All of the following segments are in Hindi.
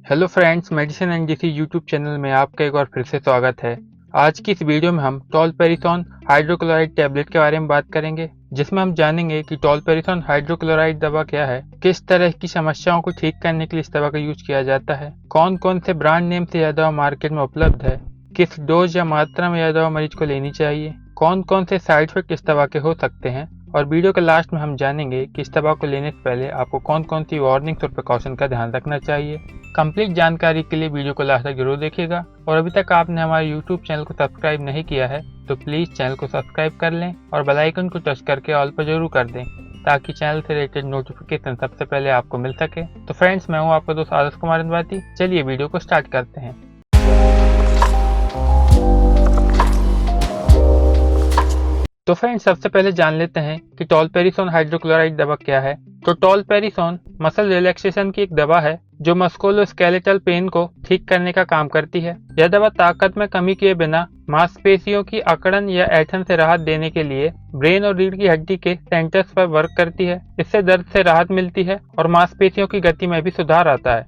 Hello friends, medicine and DC YouTube channel में आपका एक बार फिर से स्वागत है। आज की इस वीडियो में हम टॉलपेरिसोन हाइड्रोक्लोराइड टैबलेट के बारे में बात करेंगे, जिसमें हम जानेंगे कि टॉलपेरिसोन हाइड्रोक्लोराइड दवा क्या है, किस तरह की समस्याओं को ठीक करने के लिए इस दवा का यूज किया जाता है, कौन कौन से ब्रांड नेम से यह दवा मार्केट में उपलब्ध है, किस डोज या मात्रा में यह दवा मरीज को लेनी चाहिए, कौन कौन से साइड इफेक्ट इस दवा के हो सकते हैं, और वीडियो के लास्ट में हम जानेंगे कि इस दवा को लेने से पहले आपको कौन कौन सी वार्निंग्स और प्रिकॉशन का ध्यान रखना चाहिए। कंप्लीट जानकारी के लिए वीडियो को लास्ट तक जरूर देखिएगा, और अभी तक आपने हमारे यूट्यूब चैनल को सब्सक्राइब नहीं किया है तो प्लीज़ चैनल को सब्सक्राइब कर लें और बेल आइकन को टच करके ऑल पर जरूर कर दें, ताकि चैनल से रिलेटेड नोटिफिकेशन सबसे पहले आपको मिल सके। तो फ्रेंड्स, मैं हूँ आपका दोस्त आदर्श कुमार अंबाती। चलिए वीडियो को स्टार्ट करते हैं। तो फ्रेंड्स, सबसे पहले जान लेते हैं कि टॉलपेरिसोन हाइड्रोक्लोराइड दवा क्या है। तो टॉलपेरिसोन मसल रिलैक्सेशन की एक दवा है जो मस्कुलोस्केलेटल पेन को ठीक करने का काम करती है। यह दवा ताकत में कमी किए बिना मांसपेशियों की अकड़न या ऐंठन से राहत देने के लिए ब्रेन और रीढ़ की हड्डी के सेंटर्स पर वर्क करती है। इससे दर्द से राहत मिलती है और मांसपेशियों की गति में भी सुधार आता है।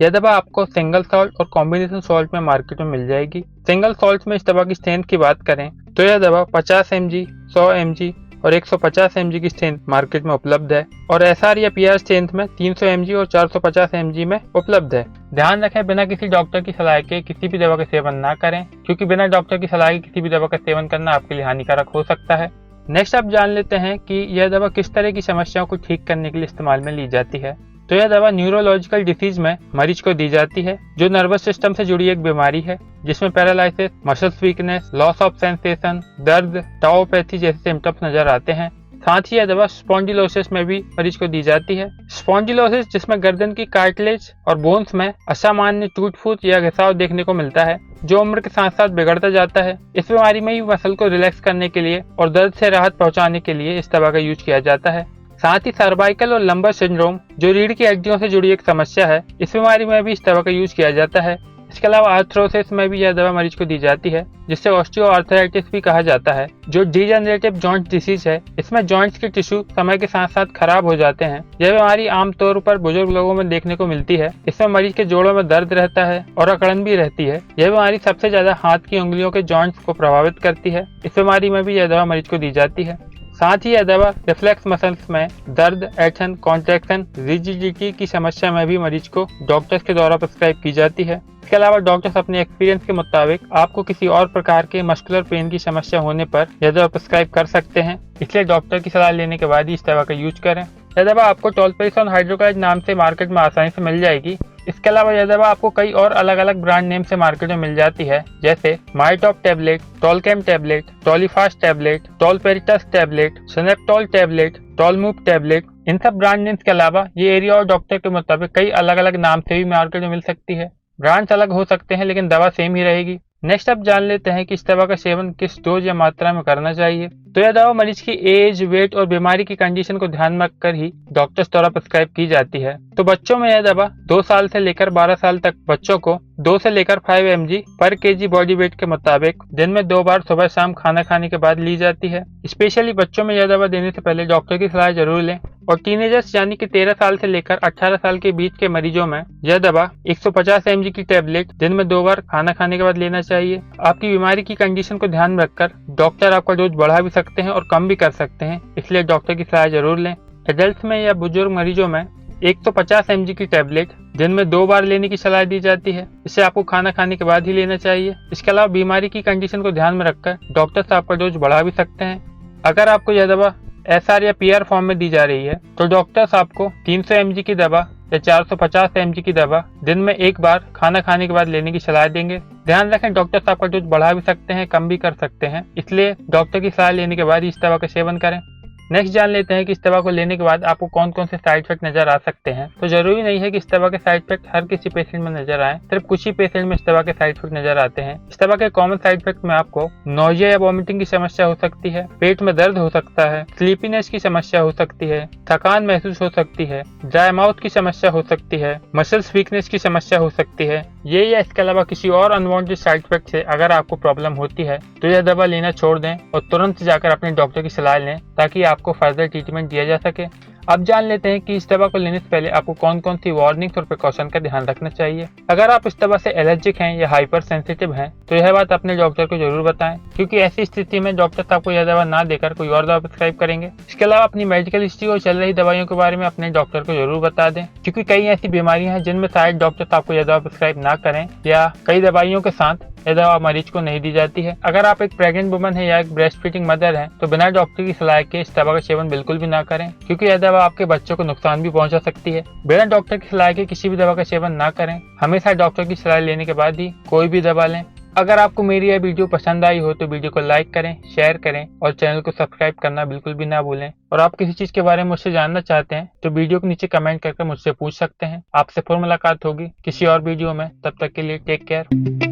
यह दवा आपको सिंगल सॉल्ट और कॉम्बिनेशन सॉल्ट में मार्केट में मिल जाएगी। सिंगल सॉल्ट में इस दवा की स्ट्रेंथ की बात करें तो यह दवा 50 mg, 100 mg और 150 mg की स्ट्रेंथ मार्केट में उपलब्ध है, और एसआर या पीआर स्ट्रेंथ में 300 mg और 450 mg में उपलब्ध है। ध्यान रखें, बिना किसी डॉक्टर की सलाह के किसी भी दवा का सेवन ना करें, क्योंकि बिना डॉक्टर की सलाह के किसी भी दवा का सेवन करना आपके लिए हानिकारक हो सकता है। नेक्स्ट आप जान लेते हैं कि यह दवा किस तरह की समस्याओं को ठीक करने के लिए इस्तेमाल में ली जाती है। तो यह दवा न्यूरोलॉजिकल डिसीज में मरीज को दी जाती है, जो नर्वस सिस्टम से जुड़ी एक बीमारी है, जिसमें paralysis, muscles weakness, loss of sensation, दर्द, टाओपैथी जैसे सिम्टम्स नजर आते हैं। साथ ही यह दवा स्पॉन्डिलोसिस में भी मरीज को दी जाती है। स्पॉन्डिलोसिस, जिसमें गर्दन की कार्टिलेज और बोन्स में असामान्य टूट फूट या घिसाव देखने को मिलता है, जो उम्र के साथ साथ बिगड़ता जाता है। इस बीमारी में भी मसल को रिलैक्स करने के लिए और दर्द से राहत पहुंचाने के लिए इस दवा का यूज किया जाता है। साथ ही सर्वाइकल और लंबर सिंड्रोम, जो रीढ़ की हड्डियों से जुड़ी एक समस्या है, इस बीमारी में भी इस दवा का यूज किया जाता है। इसके अलावा आर्थरोसिस में भी यह दवा मरीज को दी जाती है, जिसे ऑस्टियोआर्थराइटिस भी कहा जाता है, जो डिजेनरेटिव जॉइंट डिसीज है। इसमें जॉइंट्स के टिश्यू समय के साथ साथ खराब हो जाते हैं। यह बीमारी आमतौर पर बुजुर्ग लोगों में देखने को मिलती है। इसमें मरीज के जोड़ों में दर्द रहता है और अकड़न भी रहती है। यह बीमारी सबसे ज्यादा हाथ की उंगलियों के जॉइंट्स को प्रभावित करती है। इस बीमारी में भी यह दवा मरीज को दी जाती है। साथ ही यह दवा रिफ्लेक्स मसल्स में दर्द, ऐंठन, कॉन्ट्रैक्शन, रिजिडिटी की समस्या में भी मरीज को डॉक्टर्स के द्वारा प्रिस्क्राइब की जाती है। इसके अलावा डॉक्टर्स अपने एक्सपीरियंस के मुताबिक आपको किसी और प्रकार के मस्कुलर पेन की समस्या होने पर यह दवा प्रिस्क्राइब कर सकते हैं, इसलिए डॉक्टर की सलाह लेने के बाद ही इस दवा का यूज करें। यह दवा आपको टॉलपेरिसोन हाइड्रोक्लोराइड नाम से मार्केट में आसानी से मिल जाएगी। इसके अलावा यह दवा आपको कई और अलग अलग ब्रांड नेम से मार्केट में मिल जाती है, जैसे माइटॉप टैबलेट, टॉलकेम टैबलेट, टॉलीफास्ट टैबलेट, टॉलपेरिटस टैबलेट, सनेप्टॉल टैबलेट, टॉलमूव टैबलेट। इन सब ब्रांड नेम्स के अलावा ये एरिया और डॉक्टर के मुताबिक कई अलग अलग नाम से भी मार्केट में मिल सकती है। ब्रांड्स अलग हो सकते हैं, लेकिन दवा सेम ही रहेगी। नेक्स्ट अब जान लेते हैं कि इस दवा का सेवन किस डोज या मात्रा में करना चाहिए। तो यह दवा मरीज की एज, वेट और बीमारी की कंडीशन को ध्यान में रखकर ही डॉक्टर्स द्वारा प्रिस्क्राइब की जाती है। तो बच्चों में यह दवा 2 साल से लेकर 12 साल तक बच्चों को 2 से लेकर 5 mg पर kg बॉडी वेट के मुताबिक दिन में 2 बार सुबह शाम खाना खाने के बाद ली जाती है। स्पेशली बच्चों में यह दवा देने से पहले डॉक्टर की सलाह जरूर लें। और टीनेजर्स यानी कि 13 साल से लेकर 18 साल के बीच के मरीजों में यह दवा 150 mg की टैबलेट दिन में 2 बार खाना खाने के बाद लेना चाहिए। आपकी बीमारी की कंडीशन को ध्यान में रखकर डॉक्टर आपका डोज बढ़ा भी सकते हैं और कम भी कर सकते हैं, इसलिए डॉक्टर की सलाह जरूर लें। एडल्ट में या बुजुर्ग मरीजों में 150 mg की टैबलेट दिन में 2 बार लेने की सलाह दी जाती है। इसे आपको खाना खाने के बाद ही लेना चाहिए। इसके अलावा बीमारी की कंडीशन को ध्यान में रखकर डॉक्टर्स आपका डोज बढ़ा भी सकते हैं। अगर आपको यह दवा एसआर या पीआर फॉर्म में दी जा रही है तो डॉक्टर्स आपको 300 mg की दवा या 450 mg की दवा दिन में 1 बार खाना खाने के बाद लेने की सलाह देंगे। ध्यान रखें, डॉक्टर्स आपका डोज बढ़ा भी सकते हैं, कम भी कर सकते हैं, इसलिए डॉक्टर की सलाह लेने के बाद ही इस दवा का सेवन करें। नेक्स्ट जान लेते हैं कि इस दवा को लेने के बाद आपको कौन कौन से साइड इफेक्ट नजर आ सकते हैं। तो जरूरी नहीं है कि इस दवा के साइड इफेक्ट हर किसी पेशेंट में नजर आए, सिर्फ कुछ ही पेशेंट में इस दवा के साइड इफेक्ट नजर आते हैं। इस दवा के कॉमन साइड इफेक्ट में आपको नोजिया या वॉमिटिंग की समस्या हो सकती है, पेट में दर्द हो सकता है, स्लीपीनेस की समस्या हो सकती है, थकान महसूस हो सकती है, ड्राई माउथ की समस्या हो सकती है, मसल्स वीकनेस की समस्या हो सकती है। ये या इसके अलावा किसी और अनवांटेड साइड इफेक्ट से अगर आपको प्रॉब्लम होती है तो यह दवा लेना छोड़ दें और तुरंत जाकर अपने डॉक्टर की सलाह लें, ताकि आपको फर्दर ट्रीटमेंट दिया जा सके। अब जान लेते हैं कि इस दवा को लेने से पहले आपको कौन कौन सी वार्निंग्स और प्रिकॉशन का ध्यान रखना चाहिए। अगर आप इस दवा से एलर्जिक हैं या हाइपर सेंसिटिव हैं तो यह बात अपने डॉक्टर को जरूर बताएं, क्योंकि ऐसी स्थिति में डॉक्टर आपको यह दवा ना देकर कोई और दवा प्रिस्क्राइब करेंगे। इसके अलावा अपनी मेडिकल हिस्ट्री और चल रही दवाइयों के बारे में अपने डॉक्टर को जरूर बता दें, क्योंकि कई ऐसी बीमारियां हैं जिनमें शायद डॉक्टर आपको यह दवा प्रिस्क्राइब ना करें या कई दवाइयों के साथ यह दवा मरीज को नहीं दी जाती है। अगर आप एक प्रेग्नेंट वुमन है या एक ब्रेस्ट फीडिंग मदर है तो बिना डॉक्टर की सलाह के इस दवा का सेवन बिल्कुल भी ना करें, क्योंकि यह दवा आपके बच्चों को नुकसान भी पहुंचा सकती है। बिना डॉक्टर की सलाह के किसी भी दवा का सेवन ना करें। हमेशा डॉक्टर की सलाह लेने के बाद ही कोई भी दवा लें। अगर आपको मेरी यह वीडियो पसंद आई हो तो वीडियो को लाइक करें, शेयर करें और चैनल को सब्सक्राइब करना बिल्कुल भी ना भूलें। और आप किसी चीज के बारे में मुझसे जानना चाहते हैं तो वीडियो के नीचे कमेंट करके मुझसे पूछ सकते हैं। आपसे फिर मुलाकात होगी किसी और वीडियो में। तब तक के लिए टेक केयर।